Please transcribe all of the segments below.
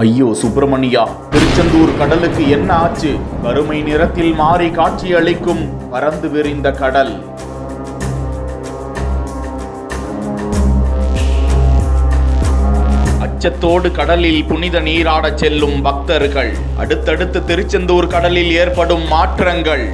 ஐயோ சுப்பிரமணியா, திருச்செந்தூர் கடலுக்கு என்ன ஆச்சு? கருமை நிறத்தில் மாறி காட்சியளிக்கும் பறந்து விரிந்த கடல். அச்சத்தோடு கடலில் புனித நீராடச் செல்லும் பக்தர்கள். அடுத்தடுத்து திருச்செந்தூர் கடலில் ஏற்படும் மாற்றங்கள்.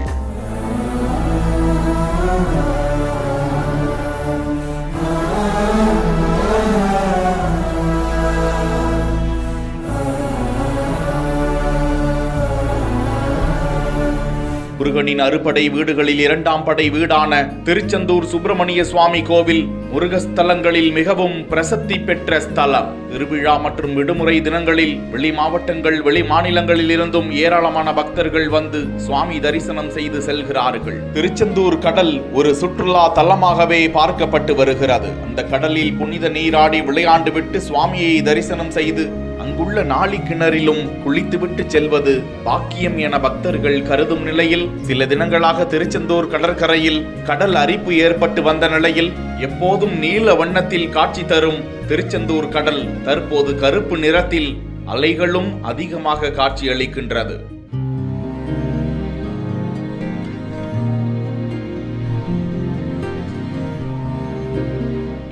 முருகனின் அறுபடை வீடுகளில் இரண்டாம் படை வீடான திருச்செந்தூர் சுப்பிரமணிய சுவாமி கோவில் முருகஸ்தலங்களில் மிகவும் பிரசித்தி பெற்ற ஸ்தலம். திருவிழா மற்றும் விடுமுறை தினங்களில் வெளி மாவட்டங்கள், வெளி மாநிலங்களில் இருந்தும் ஏராளமான பக்தர்கள் வந்து சுவாமி தரிசனம் செய்து செல்கிறார்கள். திருச்செந்தூர் கடல் ஒரு சுற்றுலா தலமாகவே பார்க்கப்பட்டு வருகிறது. அந்த கடலில் புனித நீராடி விளையாண்டு விட்டு சுவாமியை தரிசனம் செய்து அங்குள்ள நாளி கிணறிலும் குளித்துவிட்டு செல்வது பாக்கியம் என பக்தர்கள் கருதும் நிலையில், சில தினங்களாக திருச்செந்தூர் கடற்கரையில் கடல் அரிப்பு ஏற்பட்டு வந்த நிலையில் எப்போதும் நீல வண்ணத்தில் காட்சி தரும் திருச்செந்தூர் கடல் தற்போது கருப்பு நிறத்தில் அலைகளும் அதிகமாக காட்சியளிக்கின்றது.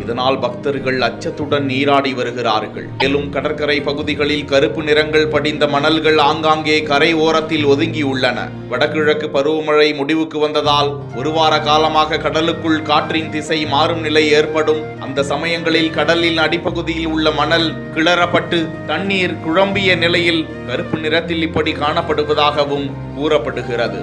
இதனால் பக்தர்கள் அச்சத்துடன் நீராடி வருகிறார்கள். மேலும் கடற்கரை பகுதிகளில் கருப்பு நிறங்கள் படிந்த மணல்கள் ஆங்காங்கே கரை ஓரத்தில் ஒதுங்கியுள்ளன. வடகிழக்கு பருவமழை முடிவுக்கு வந்ததால் ஒரு வார காலமாக கடலுக்குள் காற்றின் திசை மாறும் நிலை ஏற்படும். அந்த சமயங்களில் கடலின் அடிப்பகுதியில் உள்ள மணல் கிளறப்பட்டு தண்ணீர் குழம்பிய நிலையில் கருப்பு நிறத்தில் இப்படி காணப்படுவதாகவும் கூறப்படுகிறது.